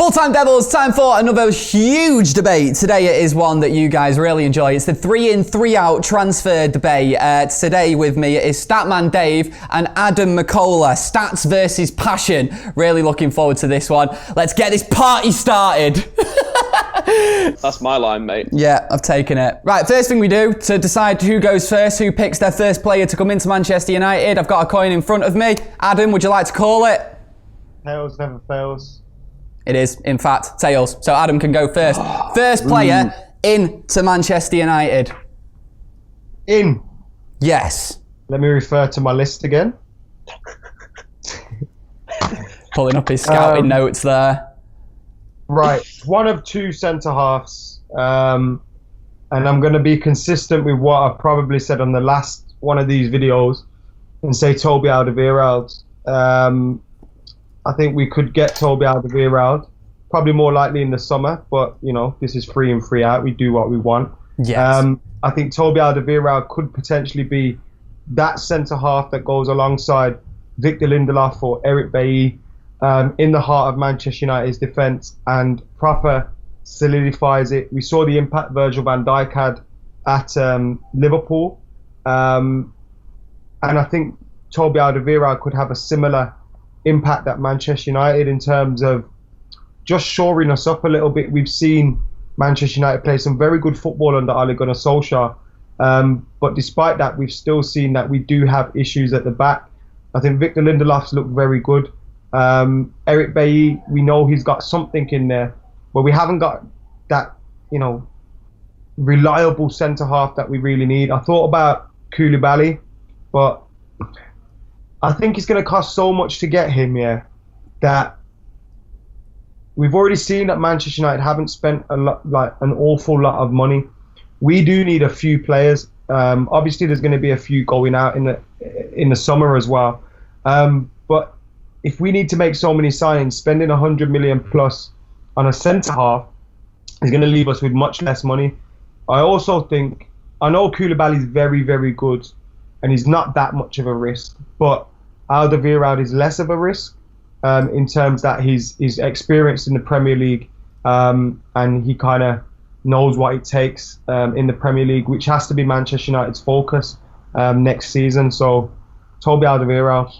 Full-time Devils, time for another huge debate. Today it is one that you guys really enjoy. It's the 3-in, 3-out transfer debate. Today with me is Statman Dave and Adam McKola. Stats versus passion. Really looking forward to this one. Let's get this party started. That's my line, mate. Yeah, I've taken it. Right, first thing we do to decide who goes first, who picks their first player to come into Manchester United. I've got a coin in front of me. Adam, would you like to call it? Tails never fails. It is, in fact, tails. So Adam can go first. First player into Manchester United. In. Yes. Let me refer to my list again. Pulling up his scouting notes there. Right. One of two centre-halves. And I'm going to be consistent with what I probably said on the last one of these videos and say Toby Alderweireld. I think we could get Toby Alderweireld, probably more likely in the summer, but, you know, this is 3-in, 3-out. We do what we want. Yes. I think Toby Alderweireld could potentially be that centre-half that goes alongside Victor Lindelof or Eric Bailly in the heart of Manchester United's defence and proper solidifies it. We saw the impact Virgil van Dijk had at Liverpool. And I think Toby Alderweireld could have a similar impact at Manchester United in terms of just shoring us up a little bit. We've seen Manchester United play some very good football under Ole Gunnar Solskjaer, but despite that, we've still seen that we do have issues at the back. I think Victor Lindelof's looked very good. Eric Bailly, we know he's got something in there, but we haven't got that, you know, reliable centre half that we really need. I thought about Coulibaly, but I think it's going to cost so much to get him, that we've already seen that Manchester United haven't spent an awful lot of money. We do need a few players. Obviously, there's going to be a few going out in the summer as well. But if we need to make so many signings, spending 100 million plus on a centre half is going to leave us with much less money. I also think, I know Coulibaly is very, very good, and he's not that much of a risk, but Alderweireld is less of a risk in terms that he's experienced in the Premier League and he kind of knows what it takes in the Premier League, which has to be Manchester United's focus next season. So, Toby Alderweireld.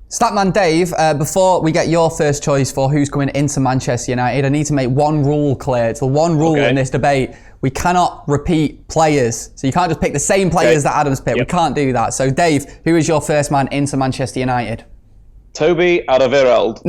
Statman Dave, before we get your first choice for who's coming into Manchester United, I need to make one rule clear. It's the one rule in this debate. We cannot repeat players. So you can't just pick the same players that Adam's picked. Yep. We can't do that. So Dave, who is your first man into Manchester United? Toby Alderweireld.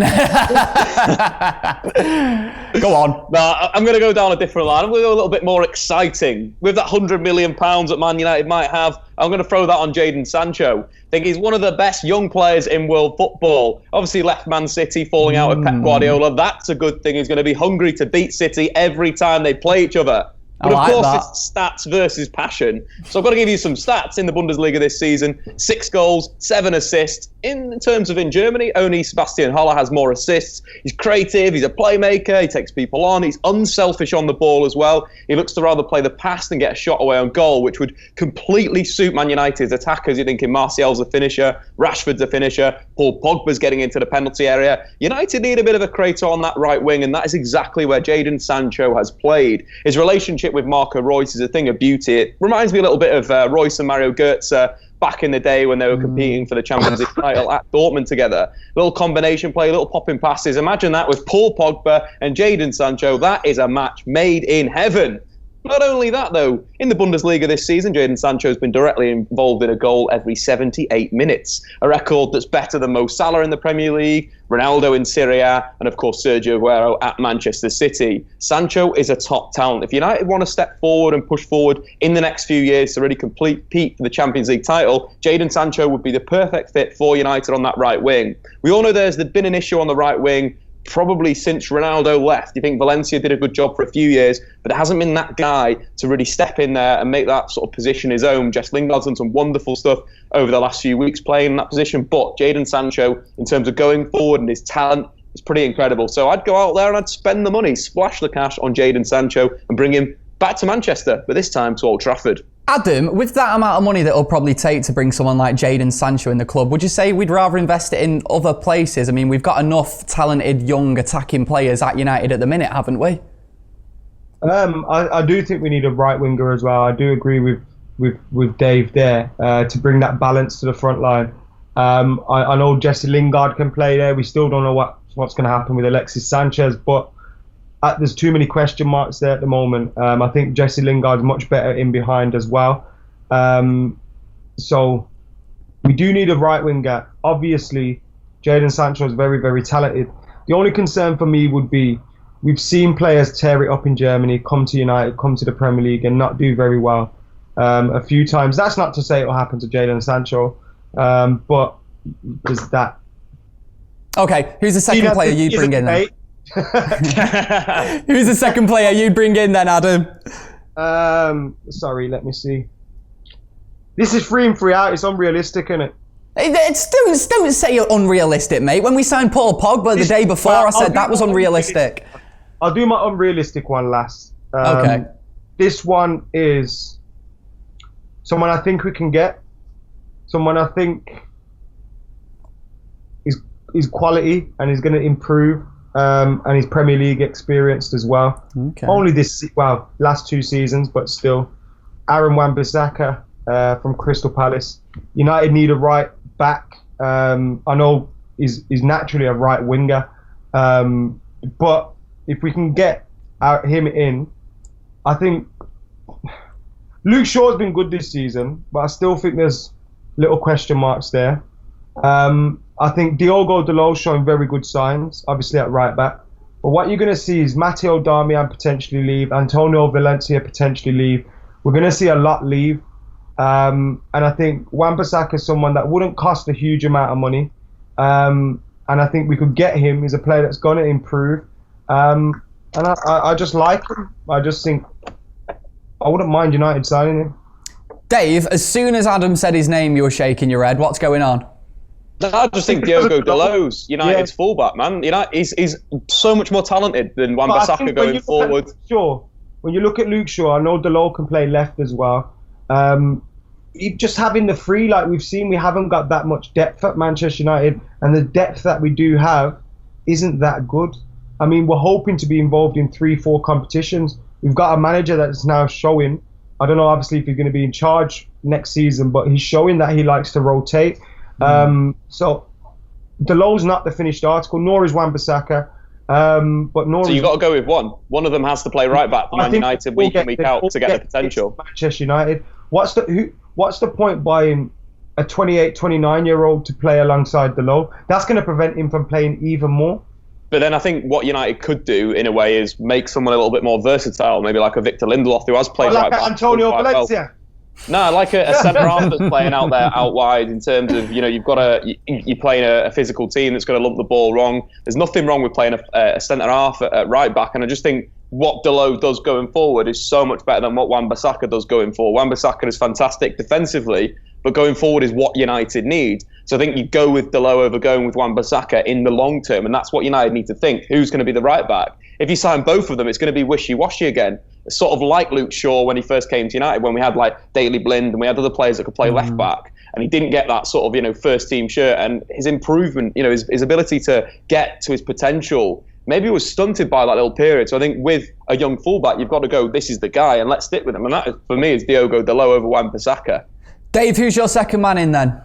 Go on. No, I'm going to go down a different line. I'm going to go a little bit more exciting. With that £100 million that Man United might have, I'm going to throw that on Jadon Sancho. I think he's one of the best young players in world football. Obviously left Man City, falling out with Pep Guardiola. That's a good thing. He's going to be hungry to beat City every time they play each other. But of course, it's stats versus passion. So I've got to give you some stats in the Bundesliga this season. 6 goals, 7 assists. In terms of in Germany, only Sebastian Haller has more assists. He's creative, he's a playmaker, he takes people on, he's unselfish on the ball as well. He looks to rather play the pass than get a shot away on goal, which would completely suit Man United's attackers. You're thinking Martial's a finisher, Rashford's a finisher, Paul Pogba's getting into the penalty area. United need a bit of a creator on that right wing, and that is exactly where Jadon Sancho has played. His relationship with Marco Reus is a thing of beauty. It reminds me a little bit of Reus and Mario Götze back in the day when they were competing for the Champions League title at Dortmund together. Little combination play, little popping passes. Imagine that with Paul Pogba and Jadon Sancho. That is a match made in heaven. Not only that, though, in the Bundesliga this season, Jadon Sancho has been directly involved in a goal every 78 minutes, a record that's better than Mo Salah in the Premier League, Ronaldo in Serie A, and of course Sergio Aguero at Manchester City. Sancho is a top talent. If United want to step forward and push forward in the next few years to really compete for the Champions League title, Jadon Sancho would be the perfect fit for United on that right wing. We all know there's been an issue on the right wing probably since Ronaldo left. You think Valencia did a good job for a few years, but there hasn't been that guy to really step in there and make that sort of position his own. Jess Lingard's done some wonderful stuff over the last few weeks playing in that position, but Jadon Sancho, in terms of going forward and his talent, is pretty incredible. So I'd go out there and I'd spend the money, splash the cash on Jadon Sancho and bring him back to Manchester, but this time to Old Trafford. Adam, with that amount of money that it'll probably take to bring someone like Jadon Sancho in the club, would you say we'd rather invest it in other places? I mean, we've got enough talented young attacking players at United at the minute, haven't we? I do think we need a right winger as well. I do agree with Dave there to bring that balance to the front line. I know Jesse Lingard can play there. We still don't know what's going to happen with Alexis Sanchez, but there's too many question marks there at the moment. I think Jesse Lingard's much better in behind as well. So we do need a right winger. Obviously, Jadon Sancho is very, very talented. The only concern for me would be we've seen players tear it up in Germany, come to United, come to the Premier League and not do very well a few times. That's not to say it will happen to Jadon Sancho, but there's that. Okay, who's the second player you'd bring in then? Who's the second player you'd bring in then, Adam? Sorry, let me see. This is 3 and 3 out. It's unrealistic, isn't it? Don't say unrealistic, mate. When we signed Paul Pogba the day before, I said that was unrealistic. I'll do my unrealistic one last. Okay. This one is someone I think we can get. Someone I think is quality and is going to improve. And he's Premier League experienced as well. Okay. Only last 2 seasons, but still. Aaron Wan-Bissaka from Crystal Palace. United need a right back. I know he's naturally a right winger, but if we can get him in, I think Luke Shaw's been good this season, but I still think there's little question marks there. I think Diogo Dalot's showing very good signs, obviously at right back. But what you're going to see is Matteo Darmian potentially leave, Antonio Valencia potentially leave. We're going to see a lot leave. And I think Wan-Bissaka is someone that wouldn't cost a huge amount of money. And I think we could get him. He's a player that's going to improve. And I just like him. I just think I wouldn't mind United signing him. Dave, as soon as Adam said his name, you were shaking your head. What's going on? I just think Diogo Dalot's United's fullback, man. He's so much more talented than Wan-Bissaka going forward. When you look at Luke Shaw, I know Dalot can play left as well. Just having the free, like we've seen, we haven't got that much depth at Manchester United, and the depth that we do have isn't that good. I mean, we're hoping to be involved in 3-4 competitions. We've got a manager that's now showing, I don't know obviously if he's going to be in charge next season, but he's showing that he likes to rotate. So Dalot's not the finished article, nor is Wan-Bissaka. So you've got to go with one. One of them has to play right back for Man United week in, week out to get the potential. Manchester United. What's the point buying a 28, 29-year-old to play alongside Dalot? That's going to prevent him from playing even more. But then I think what United could do in a way is make someone a little bit more versatile, maybe like a Victor Lindelof who has played right back. Antonio Valencia. No, like a centre half that's playing out there, out wide. In terms of you're playing a physical team that's going to lump the ball wrong. There's nothing wrong with playing a centre half at right back, and I just think what Dalot does going forward is so much better than what Wan-Bissaka does going forward. Wan-Bissaka is fantastic defensively, but going forward is what United need. So I think you go with Dalot over going with Wan-Bissaka in the long term, and that's what United need to think. Who's going to be the right back? If you sign both of them, it's going to be wishy-washy again. It's sort of like Luke Shaw when he first came to United, when we had like Daley Blind and we had other players that could play left back, and he didn't get that sort of first team shirt, and his improvement, his ability to get to his potential, maybe it was stunted by that little period. So I think with a young fullback, you've got to go, this is the guy, and let's stick with him. And that, for me, is Diogo Dalot over Wan-Bissaka. Dave, who's your second man in then?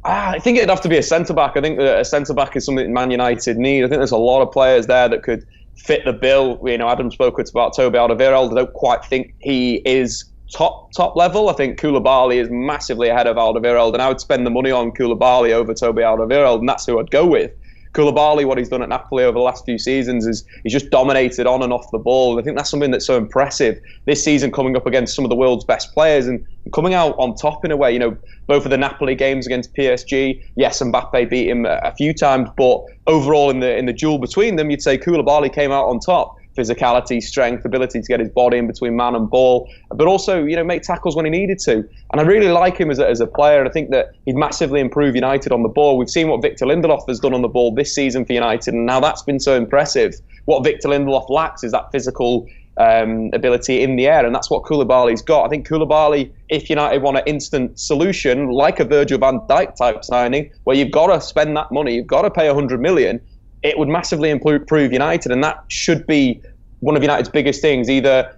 I think it'd have to be a centre-back. I think that a centre-back is something Man United need. I think there's a lot of players there that could fit the bill. Adam spoke about Toby Alderweireld. I don't quite think he is top level. I think Coulibaly is massively ahead of Alderweireld, and I would spend the money on Coulibaly over Toby Alderweireld, and that's who I'd go with. Coulibaly, what he's done at Napoli over the last few seasons is he's just dominated on and off the ball. And I think that's something that's so impressive this season, coming up against some of the world's best players and coming out on top in a way. Both of the Napoli games against PSG, yes, Mbappe beat him a few times, but overall in the duel between them, you'd say Coulibaly came out on top. Physicality, strength, ability to get his body in between man and ball, but also, make tackles when he needed to. And I really like him as a player, and I think that he'd massively improve United on the ball. We've seen what Victor Lindelof has done on the ball this season for United, and now that's been so impressive. What Victor Lindelof lacks is that physical ability in the air, and that's what Coulibaly's got. I think Coulibaly, if United want an instant solution, like a Virgil van Dijk type signing, where you've got to spend that money, you've got to pay 100 million, it would massively improve United, and that should be one of United's biggest things. Either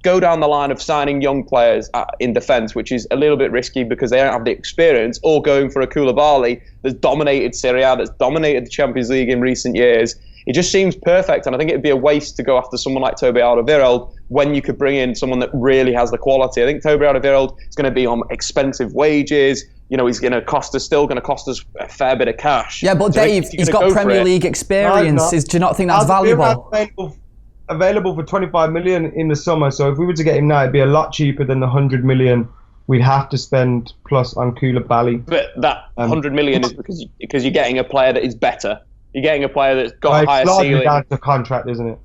go down the line of signing young players in defence, which is a little bit risky because they don't have the experience, or going for a Coulibaly that's dominated Serie A, that's dominated the Champions League in recent years. It just seems perfect, and I think it'd be a waste to go after someone like Toby Alderweireld when you could bring in someone that really has the quality. I think Toby Alderweireld is going to be on expensive wages. He's going to cost us a fair bit of cash. Yeah, but so Dave, he's got Premier League experience. Do you not think that's valuable? Available for 25 million in the summer, so if we were to get him now, it'd be a lot cheaper than the 100 million we'd have to spend plus on Coulibaly. But that 100 million is because you're getting a player that is better. You're getting a player that's got a higher ceiling. It's down to contract, isn't it?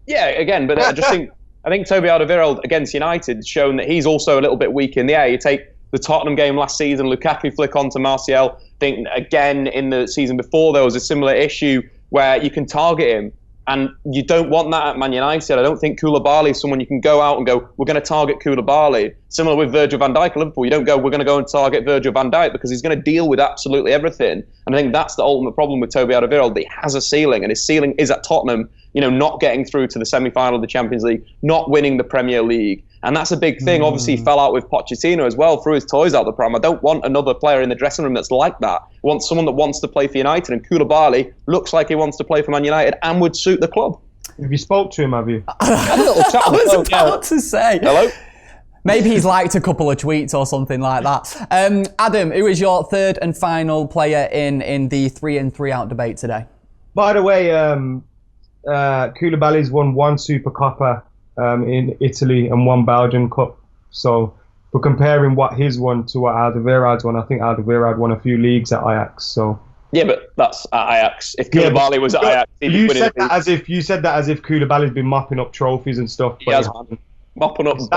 Yeah, again, but I think Toby Alderweireld against United has shown that he's also a little bit weak in the air. You take the Tottenham game last season, Lukaku flick on to Martial. I think again in the season before there was a similar issue where you can target him. And you don't want that at Man United. I don't think Coulibaly is someone you can go out and go, we're going to target Coulibaly. Similar with Virgil van Dijk at Liverpool. You don't go, we're going to go and target Virgil van Dijk, because he's going to deal with absolutely everything. And I think that's the ultimate problem with Toby Alderweireld. He has a ceiling, and his ceiling is at Tottenham, not getting through to the semi-final of the Champions League, not winning the Premier League. And that's a big thing. Obviously, he fell out with Pochettino as well, threw his toys out the pram. I don't want another player in the dressing room that's like that. I want someone that wants to play for United, and Coulibaly looks like he wants to play for Man United and would suit the club. Have you spoke to him, have you? I was about to say. Hello? Maybe he's liked a couple of tweets or something like that. Adam, who is your third and final player in the 3-in, 3-out debate today? By the way, Coulibaly's won one Super Coppa in Italy and one Belgian Cup. So we're comparing what his won to what Alderweireld's won. I think Alderweireld won a few leagues at Ajax. So. Yeah, but that's at Ajax. If Coulibaly was at Ajax, you said that as if Coulibaly's been mopping up trophies and stuff. He has been mopping up his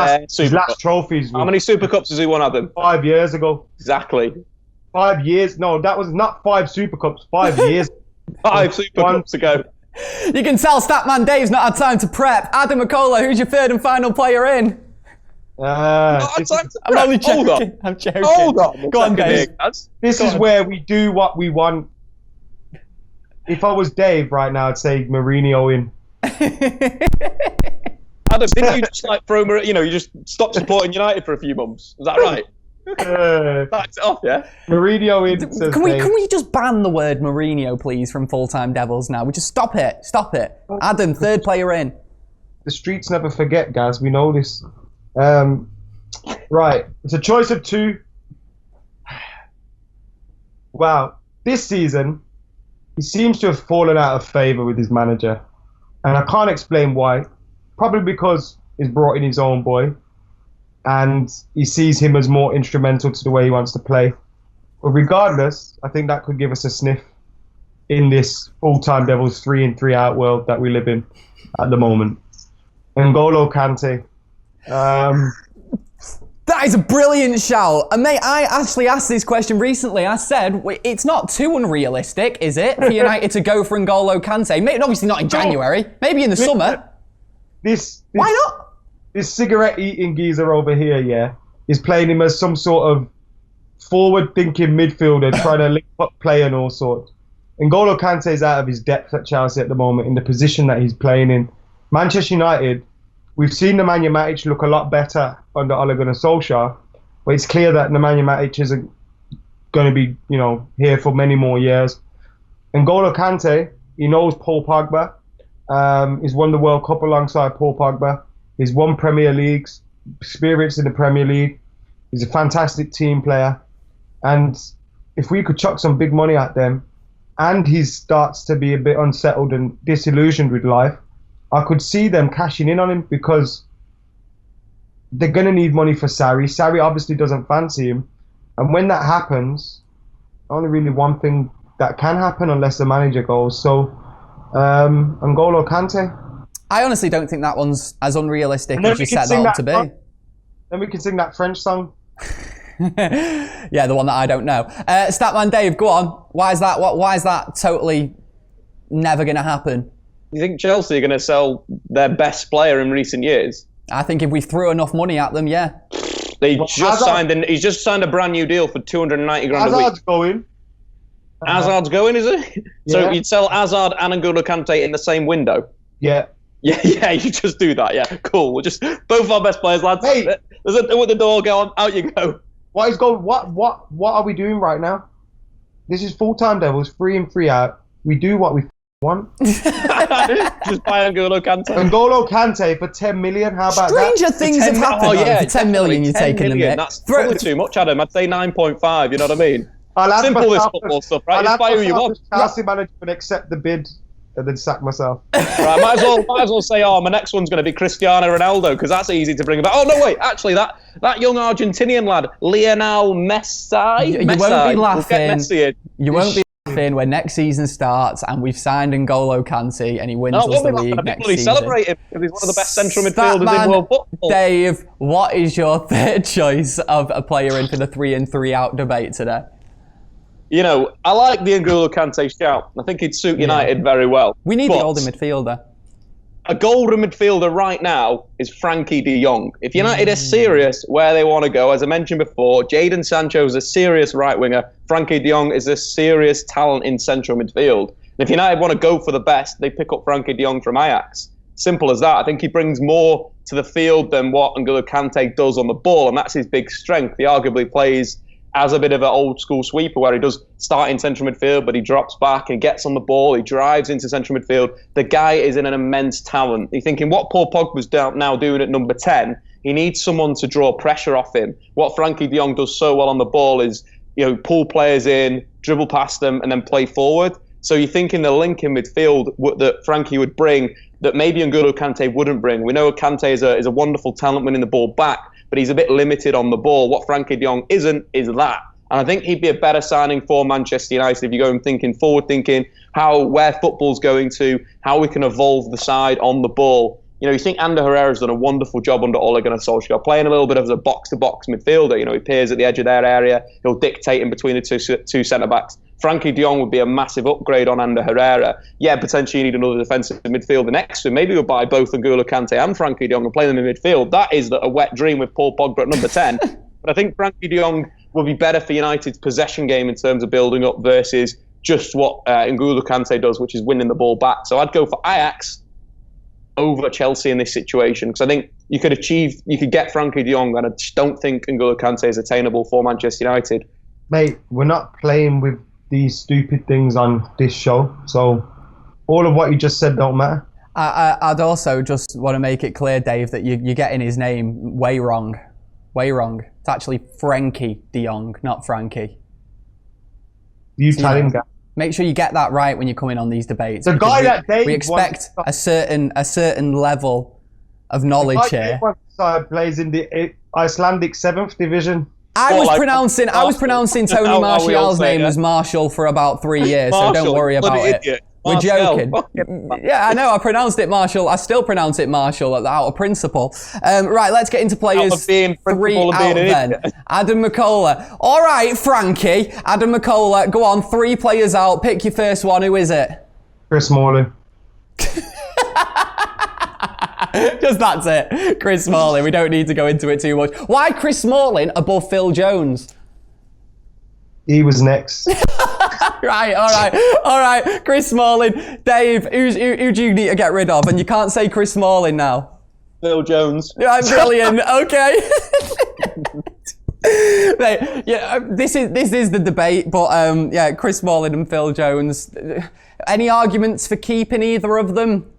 last trophies. How many Super Cups has he won, Adam? 5 years ago. Exactly. 5 years? No, that was not 5 Super Cups. 5 years. 5 Super Cups ago. You can tell Statman Dave's not had time to prep. Adam McKola, who's your third and final player in? I'm only joking. I'm joking. Hold on. Go on, Dave. This is where we do what we want. If I was Dave right now, I'd say Mourinho in. Adam, didn't you just throw Mourinho? You just stopped supporting United for a few months. Is that right? Backed it off, yeah. Mourinho in. Can we just ban the word Mourinho, please, from Full-Time Devils now? We just stop it. Stop it. Adam, third player in. The streets never forget, guys. We know this. Right, it's a choice of two. Wow, this season he seems to have fallen out of favour with his manager, and I can't explain why. Probably because he's brought in his own boy, and he sees him as more instrumental to the way he wants to play. But regardless, I think that could give us a sniff in this Full-Time Devils 3-in, 3-out world that we live in at the moment. N'Golo Kante. That is a brilliant shout. And mate, I actually asked this question recently. I said, it's not too unrealistic, is it, for United to go for N'Golo Kante? Maybe, obviously not in January, maybe in the summer. Why not? This cigarette-eating geezer over here, yeah, is playing him as some sort of forward-thinking midfielder, trying to link up play and all sorts. N'Golo Kante is out of his depth at Chelsea at the moment in the position that he's playing in. Manchester United, we've seen Nemanja Matic look a lot better under Ole Gunnar Solskjaer, but it's clear that Nemanja Matic isn't going to be, here for many more years. N'Golo Kante, he knows Paul Pogba. He's won the World Cup alongside Paul Pogba. He's won Premier Leagues, experience in the Premier League. He's a fantastic team player. And if we could chuck some big money at them, and he starts to be a bit unsettled and disillusioned with life, I could see them cashing in on him, because they're going to need money for Sarri. Sarri obviously doesn't fancy him. And when that happens, only really one thing that can happen unless the manager goes. So, N'Golo Kante. I honestly don't think that one's as unrealistic as you set that up to be. Then we can sing that French song. Yeah, the one that I don't know. Statman Dave, go on. Why is that totally never going to happen? You think Chelsea are going to sell their best player in recent years? I think if we threw enough money at them, yeah. He's just signed a brand new deal for 290 grand a week. Hazard's going. Hazard's going, is it? Yeah. So you'd sell Hazard and N'Golo Kante in the same window? Yeah. Yeah, you just do that. Yeah, cool. We'll just both our best players, lads. Hey. There's a door at the door. Go on, out you go. What is going? What are we doing right now? This is full-time Devils, 3 in 3 out. We do what we want. Just buy N'Golo Kante. N'Golo Kante for 10 million. How about Stranger that? things have happened. Oh, yeah, for 10 million, you're taking them there. That's probably too much, Adam. I'd say 9.5. You know what I mean? Simple this football stuff, right? I'll Buy who you want. Chelsea manager and accept the bid and then sack myself. Right, might as well say, my next one's going to be Cristiano Ronaldo, because that's easy to bring about. Oh, no, wait, actually, that young Argentinian lad, Lionel Messi. You won't be laughing. You won't be laughing when next season starts and we've signed N'Golo Kante and he wins us the league next season. Celebrate him, because he's one of the best central midfielders in world football. Dave, what is your third choice of a player in for the 3 in 3 out debate today? You know, I like the N'Golo Kante shout. I think he'd suit United very well. We need the older midfielder. A golden midfielder right now is Frankie de Jong. If United are serious where they want to go, as I mentioned before, Jadon Sancho is a serious right winger. Frankie de Jong is a serious talent in central midfield. And if United want to go for the best, they pick up Frankie de Jong from Ajax. Simple as that. I think he brings more to the field than what N'Golo Kante does on the ball, and that's his big strength. He arguably plays as a bit of an old school sweeper where he does start in central midfield, but he drops back and gets on the ball. He drives into central midfield. The guy is an immense talent. You're thinking what Paul Pogba's now doing at number 10, he needs someone to draw pressure off him. What Frankie de Jong does so well on the ball is, pull players in, dribble past them, and then play forward. So you're thinking the link in midfield that Frankie would bring that maybe N'Golo Kante wouldn't bring. We know Kante is a wonderful talent winning the ball back, but he's a bit limited on the ball. What Frankie de Jong isn't is that. And I think he'd be a better signing for Manchester United if you go and forward thinking where football's going to, how we can evolve the side on the ball. You think Ander Herrera's done a wonderful job under Ole Gunnar Solskjaer, playing a little bit of as a box-to-box midfielder. He appears at the edge of their area. He'll dictate in between the two centre-backs. Frankie de Jong would be a massive upgrade on Ander Herrera. Yeah, potentially you need another defensive midfielder next to him. Maybe we'll buy both N'Golo Kante and Frankie de Jong and play them in midfield. That is a wet dream with Paul Pogba at number 10. But I think Frankie de Jong will be better for United's possession game in terms of building up versus just what N'Golo Kante does, which is winning the ball back. So I'd go for Ajax over Chelsea in this situation, because I think you could get Frankie de Jong, and I just don't think N'Golo Kante is attainable for Manchester United. Mate, we're not playing with these stupid things on this show, so all of what you just said don't matter. I'd also just want to make it clear, Dave, that you're getting his name way wrong. Way wrong. It's actually Frankie de Jong, not Frankie. You tell him that. Make sure you get that right when you're coming on these debates. The guy that Dave we expect a certain level of knowledge here. Plays in the Icelandic 7th division. I was pronouncing Tony Martial's name as Marshall for about 3 years, so don't worry about it. We're joking. Yeah, I know. I pronounced it Marshall. I still pronounce it Marshall out of principle. Right, let's get into players 3 out then. Adam McKola. All right, Frankie. Adam McKola. Go on, 3 players out. Pick your first one. Who is it? Chris Smalling. Just that's it. Chris Smalling. We don't need to go into it too much. Why Chris Smalling above Phil Jones? He was next. Right, all right. Chris Smalling. Dave, who do you need to get rid of? And you can't say Chris Smalling now. Phil Jones. Yeah, brilliant. Okay. Mate, yeah, this is the debate, but Chris Smalling and Phil Jones. Any arguments for keeping either of them?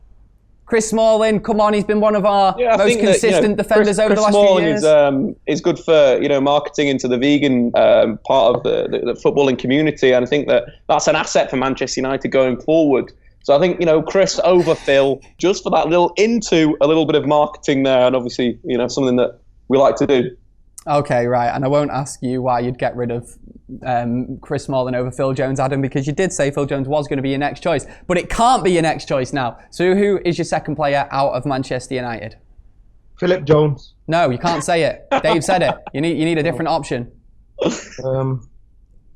Chris Smalling, come on, he's been one of our most consistent defenders over the last few years. Smalling is good for marketing into the vegan part of the footballing community, and I think that's an asset for Manchester United going forward. So I think Chris over Phil, just for that little bit of marketing there, and obviously something that we like to do. Okay, right, and I won't ask you why you'd get rid of Chris Smalling over Phil Jones, Adam, because you did say Phil Jones was going to be your next choice, but it can't be your next choice now. So who is your second player out of Manchester United? Philip Jones. No, you can't say it. Dave said it. You need a different option.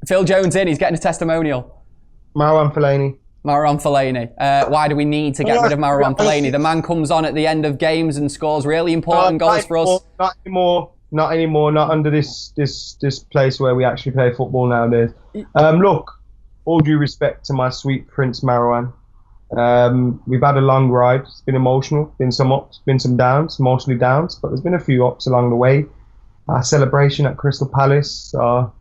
Phil Jones in. He's getting a testimonial. Marwan Fellaini. Marouane Fellaini. Why do we need to get rid of Marouane Fellaini? The man comes on at the end of games and scores really important goals for us. Not anymore. Not anymore. Not under this place where we actually play football nowadays. Look, all due respect to my sweet Prince Marouane. We've had a long ride. It's been emotional. Been some ups, been some downs, mostly downs, but there's been a few ups along the way. Our celebration at Crystal Palace, our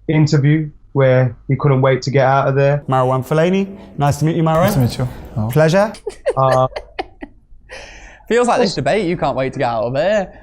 interview where he couldn't wait to get out of there. Marouane Fellaini, nice to meet you, Marouane. Nice to meet you. Oh. Pleasure. Feels like this debate. You can't wait to get out of here.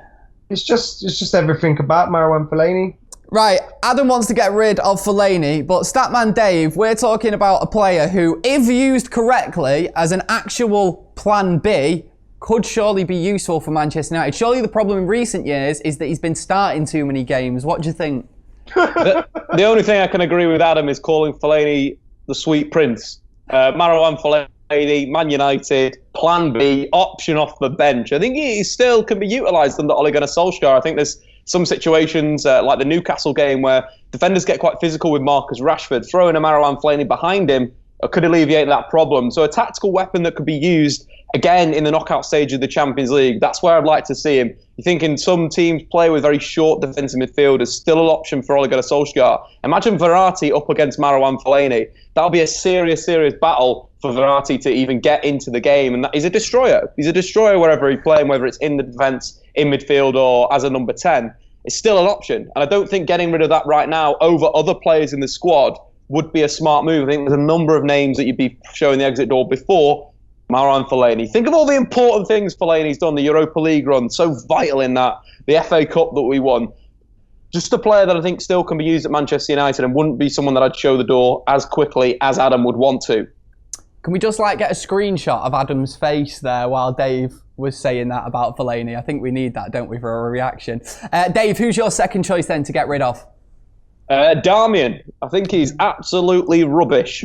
It's just everything about Marouane Fellaini. Right, Adam wants to get rid of Fellaini, but Statman Dave, we're talking about a player who, if used correctly as an actual plan B, could surely be useful for Manchester United. Surely the problem in recent years is that he's been starting too many games. What do you think? The only thing I can agree with Adam is calling Fellaini the sweet prince. Marouane Fellaini, Man United, plan B, option off the bench. I think he still can be utilised under Ole Gunnar Solskjaer. I think there's some situations like the Newcastle game where defenders get quite physical with Marcus Rashford. Throwing a Marouane Fellaini behind him could alleviate that problem. So a tactical weapon that could be used again in the knockout stage of the Champions League. That's where I'd like to see him. You think in some teams play with very short defensive midfielders, still an option for Ole Gunnar Solskjaer. Imagine Verratti up against Marouane Fellaini. That'll be a serious battle for Verratti to even get into the game. And he's a destroyer. He's a destroyer wherever he's playing, whether it's in the defence, in midfield, or as a number 10. It's still an option. And I don't think getting rid of that right now over other players in the squad would be a smart move. I think there's a number of names that you'd be showing the exit door before Marouane Fellaini. Think of all the important things Fellaini's done, the Europa League run, so vital in that, the FA Cup that we won. Just a player that I think still can be used at Manchester United and wouldn't be someone that I'd show the door as quickly as Adam would want to. Can we just get a screenshot of Adam's face there while Dave was saying that about Fellaini? I think we need that, don't we, for a reaction. Dave, who's your second choice then to get rid of? Darmian. I think he's absolutely rubbish.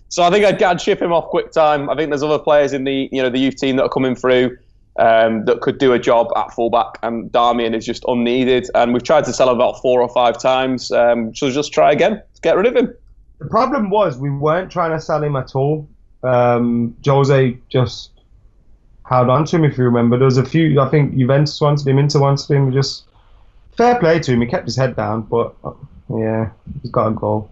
So I think I'd ship him off quick time. I think there's other players in the youth team that are coming through that could do a job at fullback, and Darmian is just unneeded. And we've tried to sell him about 4 or 5 times. So just try again to get rid of him. The problem was we weren't trying to sell him at all. Jose just held on to him, if you remember. There was a few, I think Juventus wanted him, Inter wanted him. Just fair play to him. He kept his head down, but yeah, he's got a goal.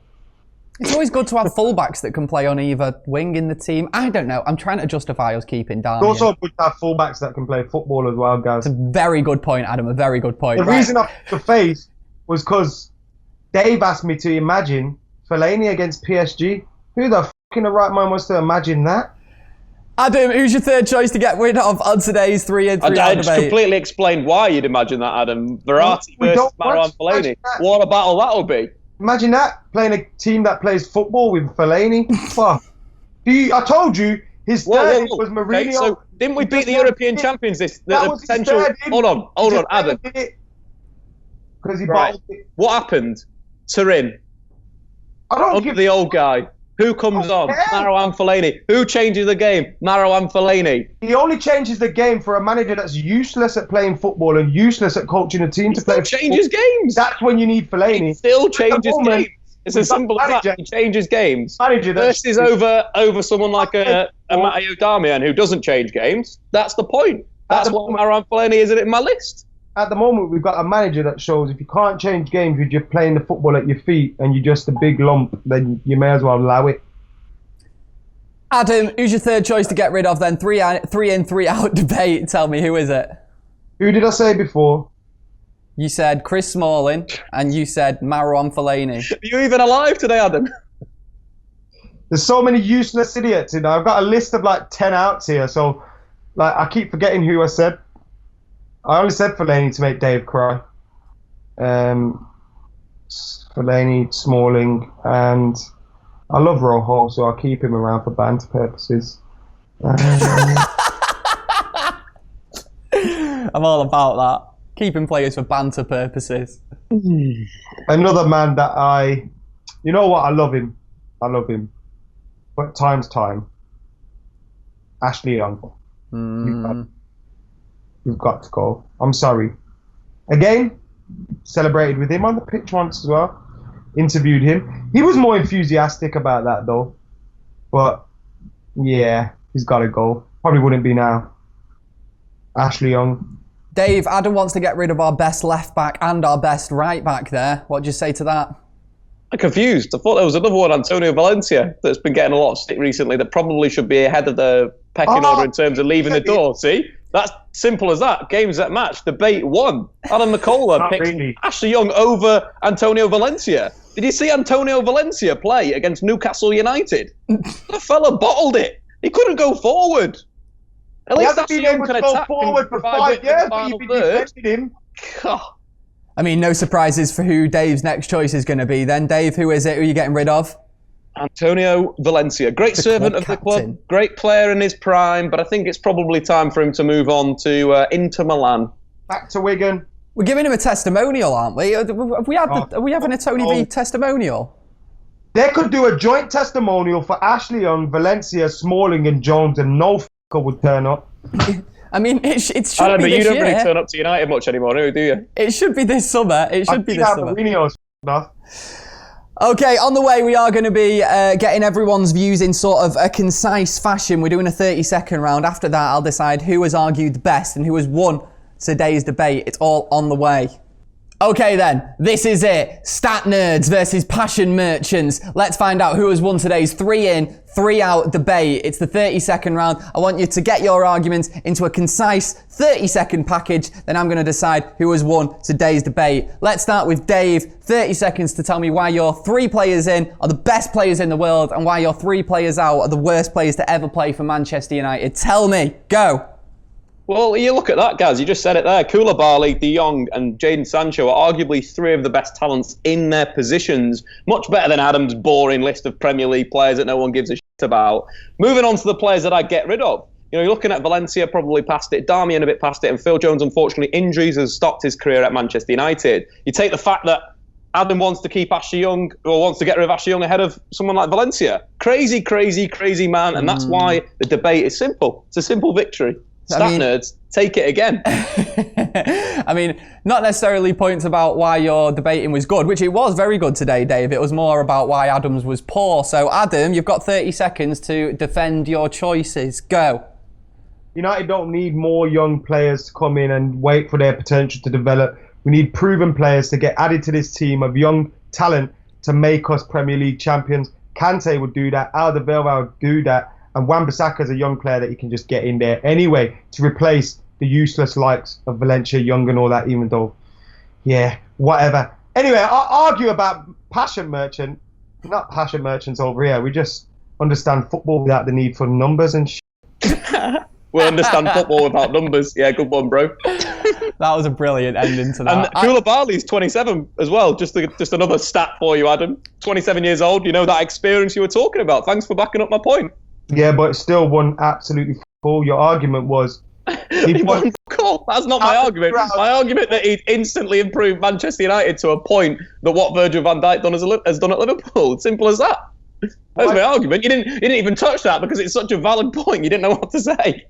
It's always good to have fullbacks that can play on either wing in the team. I don't know. I'm trying to justify us keeping Darmian. It's also good to have fullbacks that can play football as well, guys. It's a very good point, Adam. A very good point. The reason I put the face was because Dave asked me to imagine Fellaini against PSG. Who the f*** in the right mind wants to imagine that? Adam, who's your third choice to get rid of on today's 3 in 3 out I debate? just completely explained why you'd imagine that, Adam. Verratti versus Marouane Fellaini. What a battle that'll be. Imagine that, playing a team that plays football with Fellaini. Fuck. I told you, his third was Mourinho. Okay, so didn't we beat the European champions? The potential. Hold on, Adam. Because he bottled it. What happened? Turin. I don't Under the old guy. Who comes on? Marouane Fellaini. Who changes the game? Marouane Fellaini. He only changes the game for a manager that's useless at playing football and useless at coaching a team to play football. Changes games. That's when you need Fellaini. He still changes games. It's as simple as that. He changes games. Versus over someone like a Matteo Darmian who doesn't change games. That's the point. That's what Marouane Fellaini is in my list. At the moment, we've got a manager that shows if you can't change games, you're just playing the football at your feet and you're just a big lump, then you may as well allow it. Adam, who's your third choice to get rid of then? 3 in 3 out debate. Tell me, who is it? Who did I say before? You said Chris Smalling and you said Marouane Fellaini. Are you even alive today, Adam? There's so many useless idiots, I've got a list of 10 outs here, so I keep forgetting who I said. I only said Fellaini to make Dave cry. Fellaini, Smalling, and I love Rojo, so I'll keep him around for banter purposes. I'm all about that. Keeping players for banter purposes. Another man that you know what, I love him. But time's time. Ashley Young. You've got to go. I'm sorry. Again, celebrated with him on the pitch once as well. Interviewed him. He was more enthusiastic about that though. But yeah, he's got to go. Probably wouldn't be now. Ashley Young. Dave, Adam wants to get rid of our best left back and our best right back there. What do you say to that? I'm confused. I thought there was another one, Antonio Valencia, that's been getting a lot of stick recently that probably should be ahead of the pecking order in terms of leaving the door. See? That's simple as that. Games that match. Debate 1. Adam McKola picked Ashley Young over Antonio Valencia. Did you see Antonio Valencia play against Newcastle United? The fella bottled it. He couldn't go forward. At least Ashley Young can attack forward for 5 years, but you've been defending him. God. I mean, no surprises for who Dave's next choice is going to be then. Dave, who is it? Who are you getting rid of? Antonio Valencia. Great servant of the club. Great player in his prime, but I think it's probably time for him to move on to Inter Milan. Back to Wigan. We're giving him a testimonial, aren't we? Are we having a Tony V testimonial? They could do a joint testimonial for Ashley Young, Valencia, Smalling and Jones, and no f***er would turn up. I mean, it should be this year. But you don't really turn up to United much anymore, do you? It should be this summer. It should be this summer. Mourinho's enough. Okay, on the way, we are going to be getting everyone's views in sort of a concise fashion. We're doing a 30-second round. After that, I'll decide who has argued the best and who has won today's debate. It's all on the way. Okay then, this is it. Stat nerds versus passion merchants. Let's find out who has won today's 3-in, 3-out debate. It's the 30-second round. I want you to get your arguments into a concise 30-second package. Then I'm going to decide who has won today's debate. Let's start with Dave. 30 seconds to tell me why your 3 players in are the best players in the world and why your 3 players out are the worst players to ever play for Manchester United. Tell me. Go. Well, you look at that, Gaz. You just said it there. Coulibaly, De Jong and Jadon Sancho are arguably 3 of the best talents in their positions. Much better than Adam's boring list of Premier League players that no one gives a shit about. Moving on to the players that I'd get rid of. You know, you're looking at Valencia, probably past it. Darmian a bit past it. And Phil Jones, unfortunately, injuries has stopped his career at Manchester United. You take the fact that Adam wants to keep Ashley Young, or wants to get rid of Ashley Young ahead of someone like Valencia. Crazy, crazy, crazy man. And that's why the debate is simple. It's a simple victory. Nerds, take it again. I mean, not necessarily points about why your debating was good, which it was very good today, Dave. It was more about why Adam's was poor. So, Adam, you've got 30 seconds to defend your choices. Go. United don't need more young players to come in and wait for their potential to develop. We need proven players to get added to this team of young talent to make us Premier League champions. Kante would do that. Alderweireld would do that. And Wan-Bissaka is a young player that you can just get in there anyway to replace the useless likes of Valencia, Young and all that, even though, yeah, whatever. Anyway, I'll argue about passion merchant. Not passion merchants over here. We just understand football without the need for numbers and shit. We'll understand football without numbers. Yeah, good one, bro. That was a brilliant ending to that. And Coulibaly's 27 as well. Just another stat for you, Adam. 27 years old. You know that experience you were talking about. Thanks for backing up my point. Yeah, but still won absolutely full. Your argument was... he won cool. That's not my argument. My argument that he'd instantly improved Manchester United to a point that what Virgil van Dijk has done at Liverpool. Simple as that. That's my argument. You didn't even touch that because it's such a valid point. You didn't know what to say.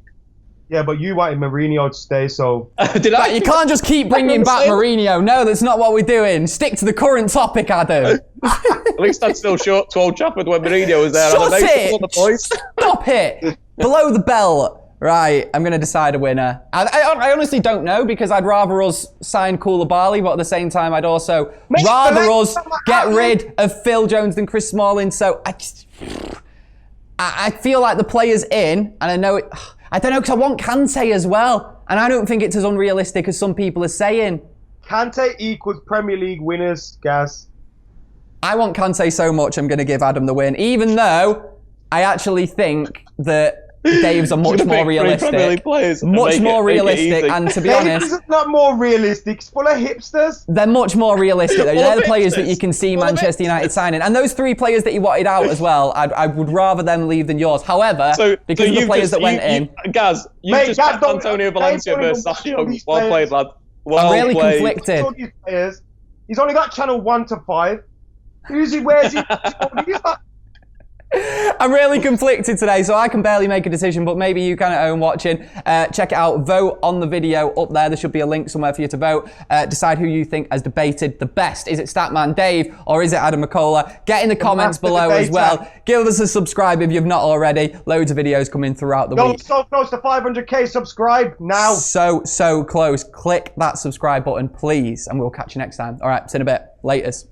Yeah, but you wanted Mourinho to stay, so... Did I? You can't just keep bringing back Mourinho. No, that's not what we're doing. Stick to the current topic, Adam. At least I'd still short to Old Trafford when Mourinho was there. Shut it! Stop it! Below the belt. Right, I'm going to decide a winner. I honestly don't know because I'd rather us sign Coulibaly, but at the same time I'd also rather us get rid of Phil Jones than Chris Smalling. So I feel like the player's in, and I know it... I don't know, because I want Kante as well. And I don't think it's as unrealistic as some people are saying. Kante equals Premier League winners, Gaz. I want Kante so much, I'm going to give Adam the win. Even though I actually think that Dave's are much more realistic. Much more realistic, and to be honest... It's not more realistic, it's full of hipsters. They're much more realistic, though. They're the players that you can see Manchester United signing. And those 3 players that you wanted out as well, I would rather them leave than yours. However, because of the players that went in... Gaz, you just picked Antonio Valencia versus Ashley Young. Well played, lad. I'm really conflicted. He's only got channel 1 to 5. Where's he? I'm really conflicted today, so I can barely make a decision, but maybe you can at home watching. Check it out. Vote on the video up there. There should be a link somewhere for you to vote. Decide who you think has debated the best. Is it Statman Dave or is it Adam McKola? Get in the comments below as well. Give us a subscribe if you've not already. Loads of videos coming throughout the week. So close to 500k subscribe now. So close. Click that subscribe button, please, and we'll catch you next time. All right, see you in a bit. Laters.